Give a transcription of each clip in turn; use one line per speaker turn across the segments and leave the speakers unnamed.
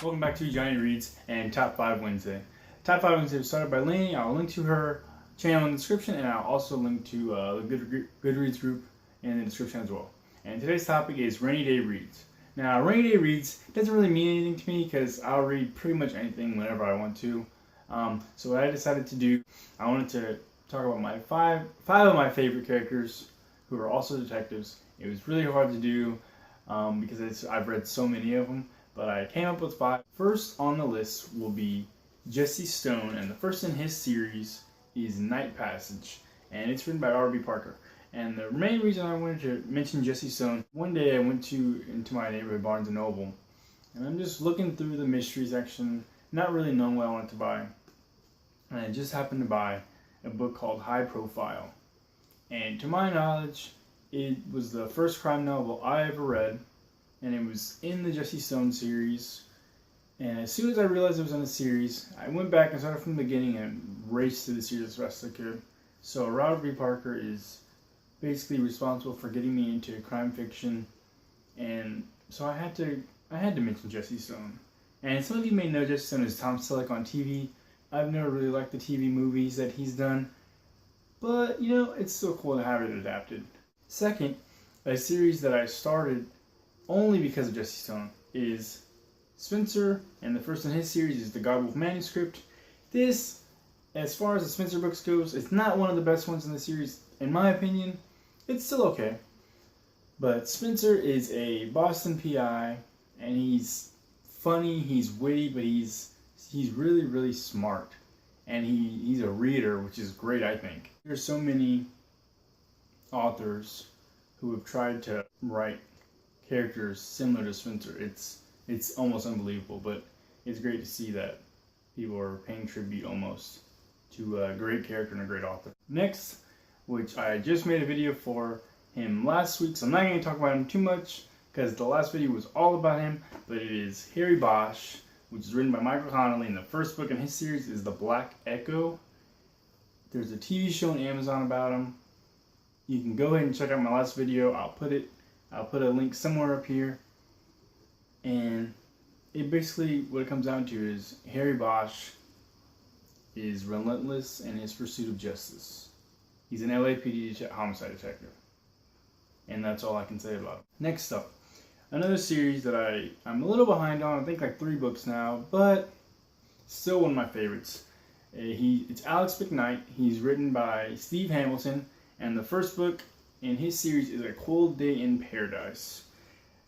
Welcome back to Johnny Reads and Top 5 Wednesday. Top 5 Wednesday was started by Lainey. I'll link to her channel in the description, and I'll also link to the Goodreads group in the description as well. And today's topic is Rainy Day Reads. Now, Rainy Day Reads doesn't really mean anything to me because I'll read pretty much anything whenever I want to. So what I decided to do, I wanted to talk about my five of my favorite characters who are also detectives. It was really hard to do because I've read so many of them. But I came up with 5. First on the list will be Jesse Stone, and the first in his series is Night Passage, and it's written by R.B. Parker. And the main reason I wanted to mention Jesse Stone, one day I went into my neighborhood Barnes & Noble, and I'm just looking through the mystery section, not really knowing what I wanted to buy. And I just happened to buy a book called High Profile. And to my knowledge, it was the first crime novel I ever read. And it was in the Jesse Stone series. And as soon as I realized it was in a series, I went back and started from the beginning and raced through the series as fast as I could. So Robert B. Parker is basically responsible for getting me into crime fiction, and so I had to mention Jesse Stone. And some of you may know Jesse Stone as Tom Selleck on TV. I've never really liked the TV movies that he's done, but you know, it's still cool to have it adapted. Second, a series that I started only because of Jesse Stone is Spencer, and the first in his series is the Goblin Manuscript. This, as far as the Spencer books goes, it's not one of the best ones in the series, in my opinion. It's still okay. But Spencer is a Boston PI, and he's funny, he's witty, but he's really, really smart. And he's a reader, which is great, I think. There's so many authors who have tried to write characters similar to Spencer. It's almost unbelievable, but it's great to see that people are paying tribute almost to a great character and a great author. Next, which I just made a video for him last week, so I'm not going to talk about him too much because the last video was all about him, but it is Harry Bosch, which is written by Michael Connelly, and the first book in his series is The Black Echo. There's a TV show on Amazon about him. You can go ahead and check out my last video. I'll put a link somewhere up here. And it basically, what it comes down to is Harry Bosch is relentless in his pursuit of justice. He's an LAPD homicide detective. And that's all I can say about him. Next up, another series that I'm a little behind on. I think like 3 books now, but still one of my favorites. It's Alex McKnight. He's written by Steve Hamilton, and the first book in his series is A Cold Day in Paradise.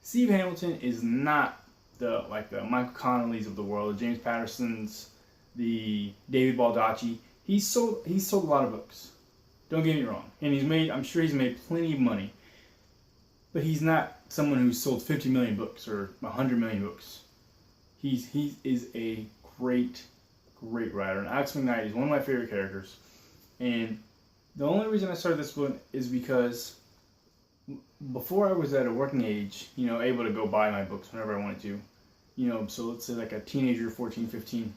Steve Hamilton is not the Michael Connellys of the world, the James Pattersons, the David Baldacci. He's sold a lot of books. Don't get me wrong, and I'm sure he's made plenty of money. But he's not someone who's sold 50 million books or 100 million books. He is a great writer, and Alex McKnight is one of my favorite characters. And the only reason I started this one is because before I was at a working age, able to go buy my books whenever I wanted to, so let's say like a teenager, 14, 15,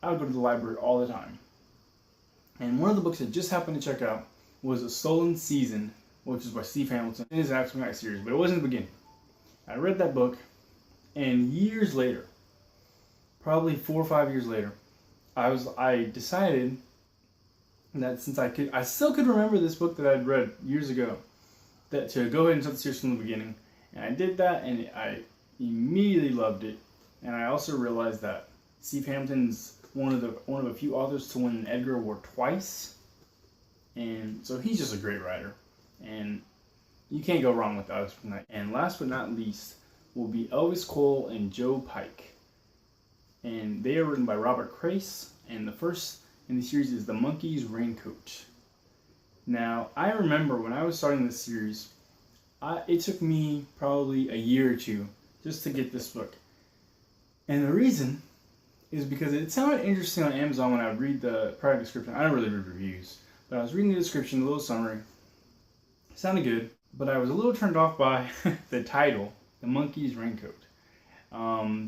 I would go to the library all the time. And one of the books I just happened to check out was A Stolen Season, which is by Steve Hamilton. It is an Alex McKnight series, but it wasn't the beginning. I read that book, and years later, probably 4 or 5 years later, I decided that since I still could remember this book that I'd read years ago, that to go ahead and start the series from the beginning. And I did that, and I immediately loved it. And I also realized that Steve Hamilton's one of a few authors to win an Edgar Award twice, and so he's just a great writer. And you can't go wrong with Alex McKnight. And last but not least will be Elvis Cole and Joe Pike, and they are written by Robert Crais. And the first in the series is The Monkey's Raincoat. Now, I remember when I was starting this series, it took me probably a year or 2 just to get this book. And the reason is because it sounded interesting on Amazon when I would read the product description. I don't really read reviews, but I was reading the description, a little summary. It sounded good, but I was a little turned off by the title, The Monkey's Raincoat.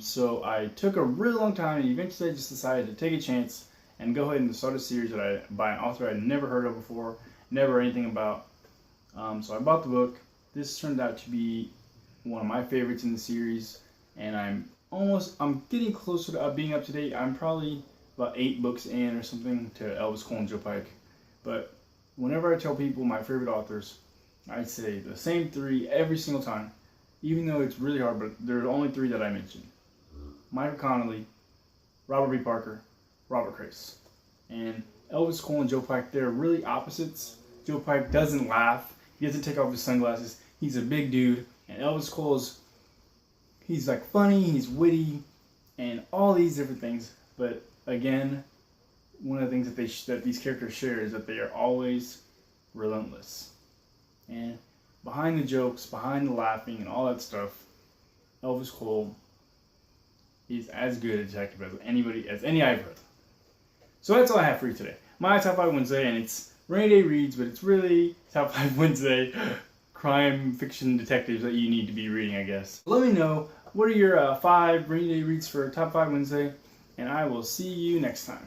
So I took a really long time, and eventually I just decided to take a chance and go ahead and start a series by an author I'd never heard of before, never anything about. So I bought the book. This turned out to be one of my favorites in the series, and I'm I'm getting closer to being up to date. I'm probably about 8 books in or something to Elvis Cole and Joe Pike. But whenever I tell people my favorite authors, I say the same 3 every single time, even though it's really hard, but there are only 3 that I mention. Michael Connelly, Robert B. Parker, Robert Crais. And Elvis Cole and Joe Pike, they're really opposites. Joe Pike doesn't laugh. He doesn't take off his sunglasses. He's a big dude. And Elvis Cole's, he's like funny, he's witty, and all these different things. But again, one of the things that these characters share is that they are always relentless. And behind the jokes, behind the laughing and all that stuff, Elvis Cole is as good a detective as any I've read. So that's all I have for you today. My Top 5 Wednesday, and it's Rainy Day Reads, but it's really Top 5 Wednesday crime fiction detectives that you need to be reading, I guess. Let me know, what are your 5 Rainy Day Reads for Top 5 Wednesday, and I will see you next time.